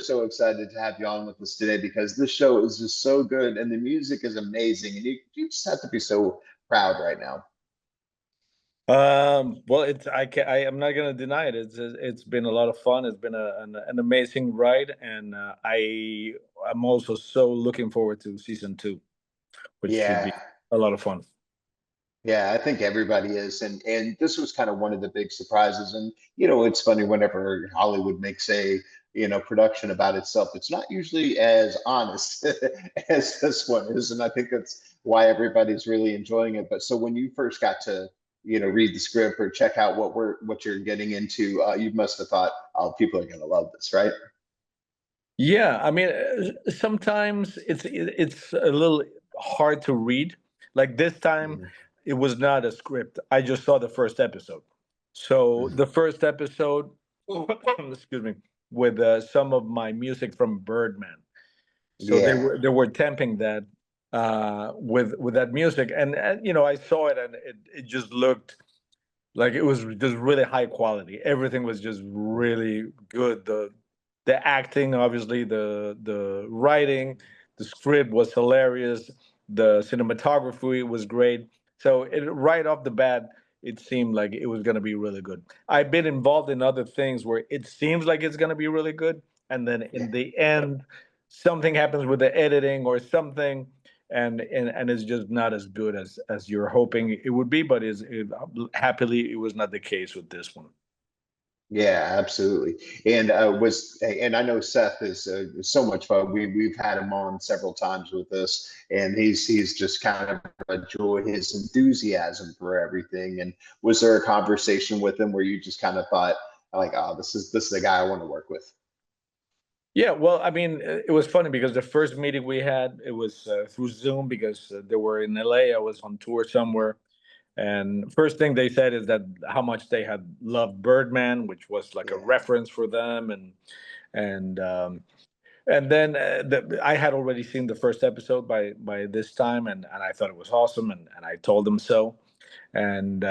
so excited to have you on with us today because this show is just so good and the music is amazing, and you just have to be so proud right now. Well, I'm not gonna deny it. It's been a lot of fun. It's been an amazing ride, and I'm also so looking forward to season two, which should Yeah, be a lot of fun. yeah, I think everybody is, and this was kind of one of the big surprises. And it's funny whenever Hollywood makes a production about itself, it's not usually as honest as this one is, and I think that's why everybody's really enjoying it. But so when you first got to read the script or check out what you're getting into, you must have thought, oh, people are going to love this, right? Yeah, I mean, sometimes it's a little hard to read. Like this time, Mhm. it was not a script. I just saw the first episode. So the first episode, excuse me, with some of my music from Birdman. So Yeah. they were temping that with that music, and I saw it, and it just looked like it was just really high quality. Everything was just really good. The acting, obviously, the writing, the script was hilarious. The cinematography was great. So right off the bat, it seemed like it was going to be really good. I've been involved in other things where it seems like it's going to be really good, and then Yeah. in the end, something happens with the editing or something, and it's just not as good as you're hoping it would be. But happily, it was not the case with this one. Yeah, absolutely. And I know Seth is so much fun. We've had him on several times with us, and he's just kind of a joy. His enthusiasm for everything. And was there a conversation with him where you just kind of thought, like, oh, this is the guy I want to work with? Yeah, well, I mean, it was funny because the first meeting we had, it was through Zoom because they were in LA. I was on tour somewhere, and first thing they said is that how much they had loved Birdman, which was like a Yeah. reference for them, and and then I had already seen the first episode by this time, and I thought it was awesome, and I told them so, and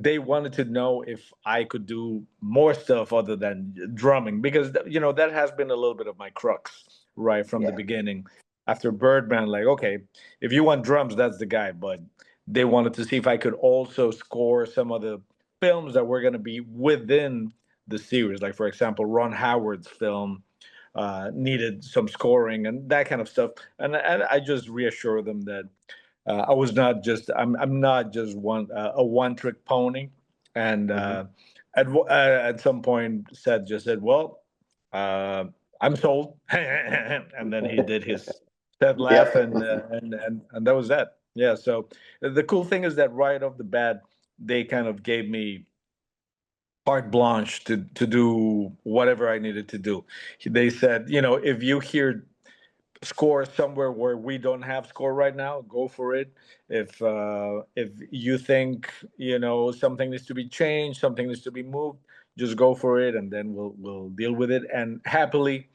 they wanted to know if I could do more stuff other than drumming because that has been a little bit of my crux right from the Yeah. beginning. After Birdman, like, okay, if you want drums, that's the guy. But they wanted to see if I could also score some of the films that were going to be within the series, like for example, Ron Howard's film needed some scoring and that kind of stuff. And I just reassure them that I was not just I'm not just a one trick pony. And Hmm. at some point, Seth just said, "Well, uh, I'm sold," and then he did his Seth laugh, Yep. and that was that. Yeah. So the cool thing is that right off the bat, they kind of gave me carte blanche to do whatever I needed to do. They said, if you hear score somewhere where we don't have score right now, go for it. If you think something needs to be changed, something needs to be moved, just go for it, and then we'll deal with it. And happily,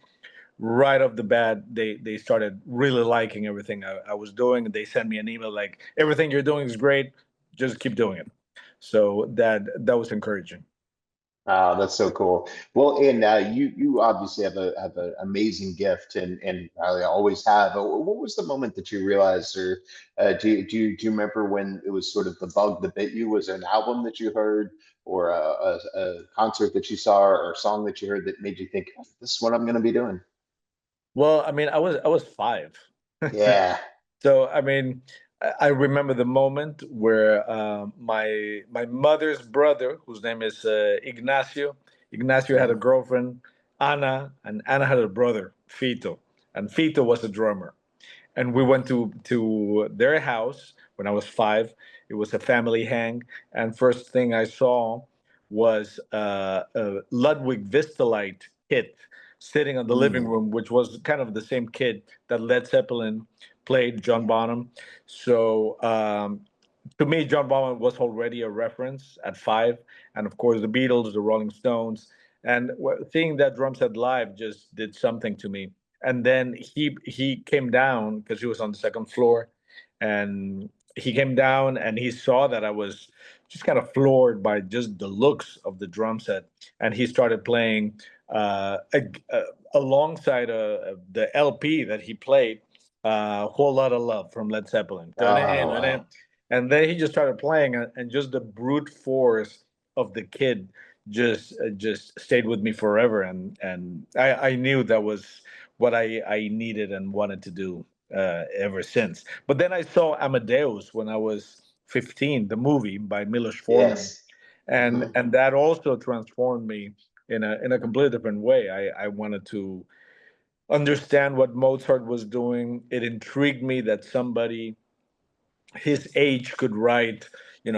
right off the bat, they started really liking everything I was doing. They sent me an email like, everything you're doing is great, just keep doing it. So that was encouraging. Oh, that's so cool. Well, and you obviously have an amazing gift, and I always have. What was the moment that you realized, or do you remember when it was sort of the bug that bit you? Was it an album that you heard, or a concert that you saw, or a song that you heard that made you think, "This is what I'm going to be doing"? Well, I mean, I was 5. Yeah. So I mean, I remember the moment where my mother's brother, whose name is Ignacio. Ignacio had a Mhm. girlfriend, Ana, and Ana had a brother, Fito, and Fito was a drummer. And we went to their house when I was 5. It was a family hang, and first thing I saw was a Ludwig Vistalite kit sitting on the living Mm. room, which was kind of the same kit that Led Zeppelin played, John Bonham. So to me, John Bonham was already a reference at 5, and of course the Beatles, the Rolling Stones, and seeing that drum set live just did something to me. And then he came down because he was on the second floor, and he came down and he saw that I was just kind of floored by just the looks of the drum set, and he started playing uh, a, alongside the LP that he played, "Whole Lot of Love" from Led Zeppelin. Oh, wow. And then he just started playing, and just the brute force of the kid just stayed with me forever. And I knew that was what I needed and wanted to do ever since. But then I saw Amadeus when I was 15, the movie by Milos Forman, Yes. Hmm. and that also transformed me in a completely different way. I wanted to understand what Mozart was doing. It intrigued me that somebody his age could write,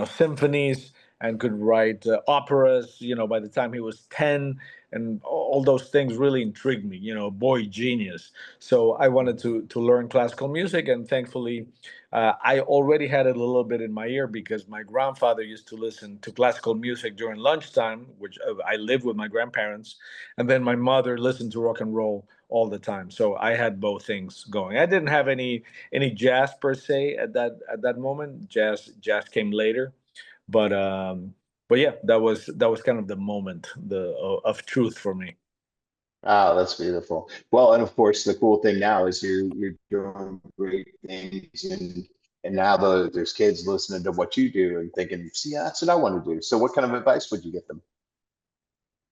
symphonies, and could write operas, by the time he was 10. And all those things really intrigued me, boy genius. So I wanted to learn classical music, and thankfully I already had it a little bit in my ear because my grandfather used to listen to classical music during lunchtime, which I lived with my grandparents, and then my mother listened to rock and roll all the time. So I had both things going. I didn't have any jazz per se at that moment. Jazz came later, but yeah, that was kind of the moment of truth for me. Oh, that's beautiful. Well, and of course, the cool thing now is you're doing great things, and now there's kids listening to what you do and thinking, see, that's what I want to do. So, what kind of advice would you give them?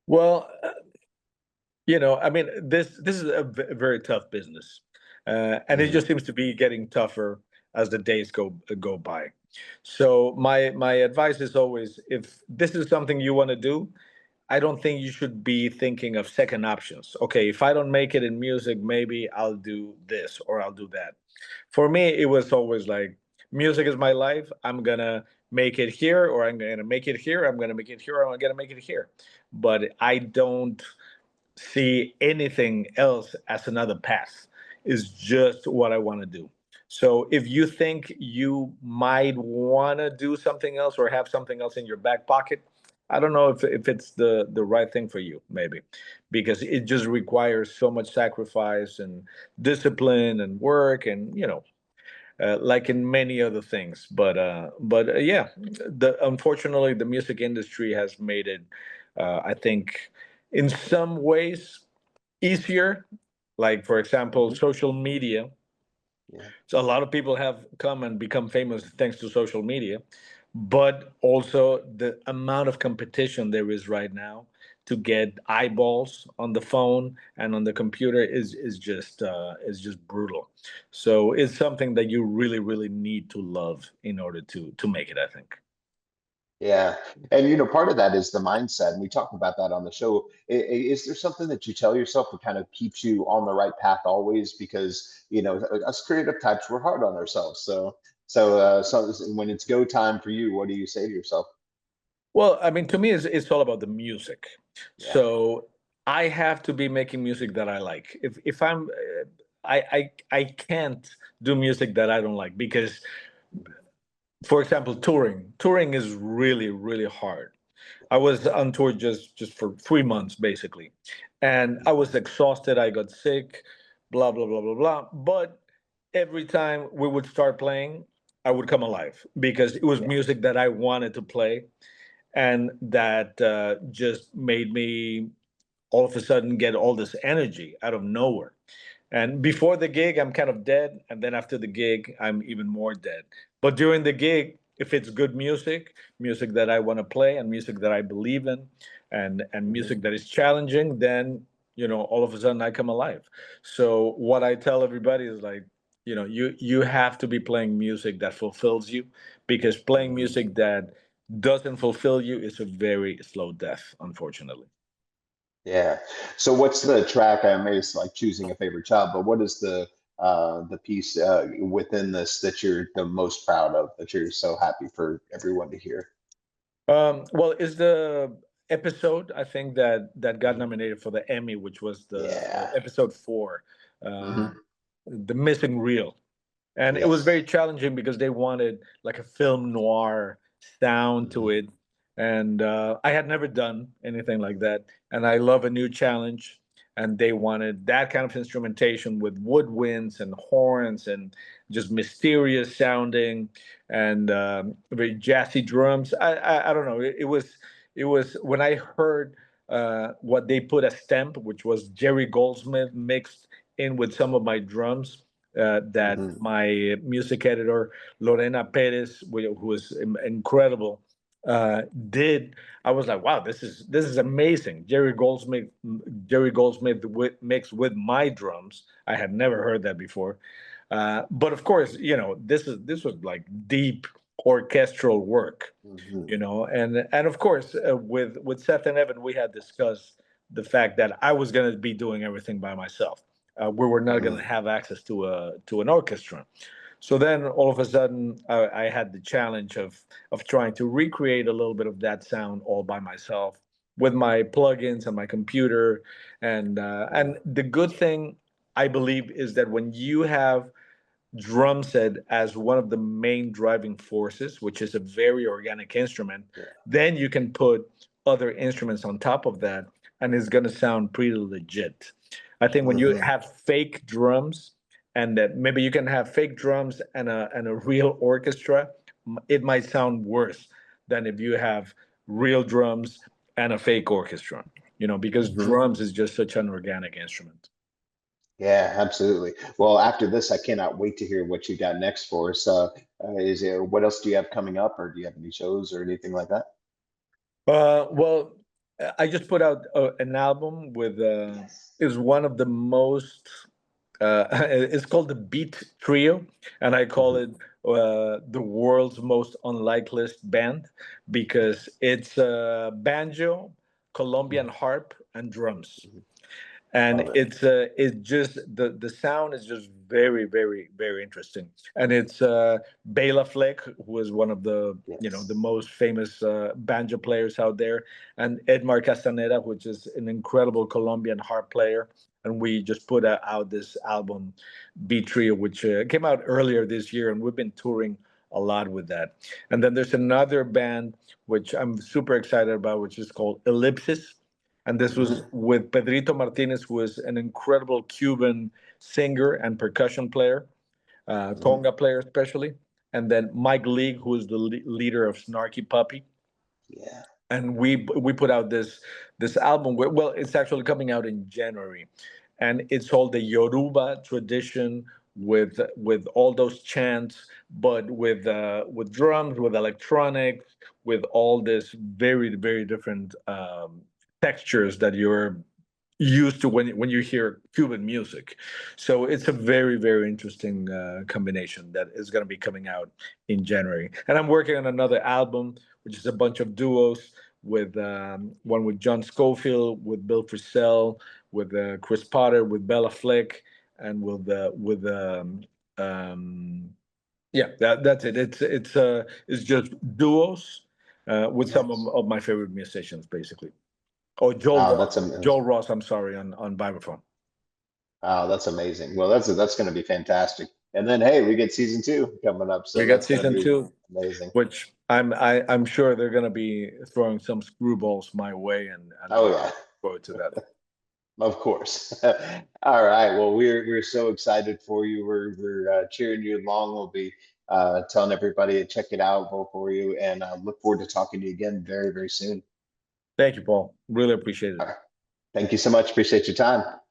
Well, I mean, this is a very tough business, and it Hmm. just seems to be getting tougher as the days go by. So my advice is always, if this is something you want to do, I don't think you should be thinking of second options. Okay, if I don't make it in music, maybe I'll do this or I'll do that. For me, it was always like, music is my life. I'm gonna make it here, or I'm gonna make it here. I'm gonna make it here, or I'm gonna make it here. But I don't see anything else as another path. Is just what I want to do. So if you think you might want to do something else or have something else in your back pocket, I don't know if it's the right thing for you, maybe, because it just requires so much sacrifice and discipline and work, and like in many other things. But yeah, the unfortunately the music industry has made it, I think, in some ways easier. Like, for example, Hmm. social media. Yeah. So a lot of people have come and become famous thanks to social media, but also the amount of competition there is right now to get eyeballs on the phone and on the computer is just brutal. So it's something that you really really need to love in order to make it, I think. Yeah. And part of that is the mindset. And we talked about that on the show. Is there something that you tell yourself that kind of keeps you on the right path always? Because, us creative types, we're hard on ourselves. So when it's go time for you, what do you say to yourself? Well, I mean, to me, it's all about the music. Yeah. So I have to be making music that I like. If I can't do music that I don't like, because, for example, touring is really really hard. I was on tour just for 3 months basically, and I was exhausted. I got sick, blah blah blah blah blah. But every time we would start playing, I would come alive because it was Yeah. music that I wanted to play, and that just made me all of a sudden get all this energy out of nowhere. And before the gig, I'm kind of dead, and then after the gig, I'm even more dead. But during the gig, if it's good music, music that I want to play, and music that I believe in, and Hmm. music that is challenging, then all of a sudden I come alive. So what I tell everybody is like, you have to be playing music that fulfills you, because playing Hmm. music that doesn't fulfill you is a very slow death, unfortunately. Yeah. So what's the track? I mean, it's like choosing a favorite child, but what is the piece within this that you're the most proud of, that you're so happy for everyone to hear? Well, is the episode, I think, that got Mhm. nominated for the Emmy, which was the Yeah. episode 4, Hmm. uh, the missing reel. And it was very Yes. challenging because they wanted like a film noir sound to Hmm. it, and I had never done anything like that, and I love a new challenge. And they wanted that kind of instrumentation with woodwinds and horns and just mysterious sounding, and very jazzy drums. I don't know. It was when I heard what they put as temp, which was Jerry Goldsmith mixed in with some of my drums. That Hmm. my music editor Lorena Perez, who is incredible, did. I was like, wow, this is amazing. Jerry Goldsmith mixed with my drums. I had never heard that before. But of course, this was like deep orchestral work, Hmm. and of course, with Seth and Evan, we had discussed the fact that I was going to be doing everything by myself. We were not going to Hmm. have access to an orchestra. So then all of a sudden, I had the challenge of trying to recreate a little bit of that sound all by myself with my plugins and my computer. And the good thing, I believe, is that when you have drum set as one of the main driving forces, which is a very organic instrument, Yeah. then you can put other instruments on top of that, and it's going to sound pretty legit. I think when you Hmm. have fake drums, and that maybe you can have fake drums and a real orchestra, it might sound worse than if you have real drums and a fake orchestra. Because Hmm. drums is just such an organic instrument. Yeah, absolutely. Well, after this, I cannot wait to hear what you got next for us. Is there, what else do you have coming up, or do you have any shows or anything like that? Well, I just put out an album with Yes. is one of the most. It's called the Beat Trio, and I call Hmm. it the world's most unlikeliest band because it's banjo, Colombian Hmm. harp, and drums, Hmm. and Love it. it's just the sound is just very very very interesting. And it's Bela Fleck, who is one of the Yes. most famous banjo players out there, and Edmar Castaneda, which is an incredible Colombian harp player. And we just put out this album, B Trio, which came out earlier this year, and we've been touring a lot with that. And then there's another band which I'm super excited about, which is called Ellipsis, and this was Hmm. with Pedrito Martinez, who is an incredible Cuban singer and percussion player, Hmm. conga player especially, and then Mike League, who is the leader of Snarky Puppy. Yeah. And we put out this album. Well, it's actually coming out in January, and it's called the Yoruba tradition with all those chants, but with drums, with electronics, with all this very very different textures that you're used to when you hear Cuban music. So it's a very very interesting combination that is going to be coming out in January. And I'm working on another album, which is a bunch of duos with one with John Scofield, with Bill Frisell, with Chris Potter, with Bella Fleck, and with yeah, that's it. It's just duos with some Nice. of my favorite musicians, basically. Oh, Oh, that's amazing. Joel Ross. I'm sorry, on vibraphone. Oh, that's amazing. Well, that's going to be fantastic. And then, hey, we get season two coming up, We so got that's going to season be two, amazing. which I'm sure they're going to be throwing some screwballs my way, and I'm Oh looking yeah, forward to that. of course. All right. Well, we're so excited for you. We're cheering you along. We'll be telling everybody to check it out, vote for you, and look forward to talking to you again very, very soon. Thank you, Paul. Really appreciate it. All right. Thank you so much. Appreciate your time.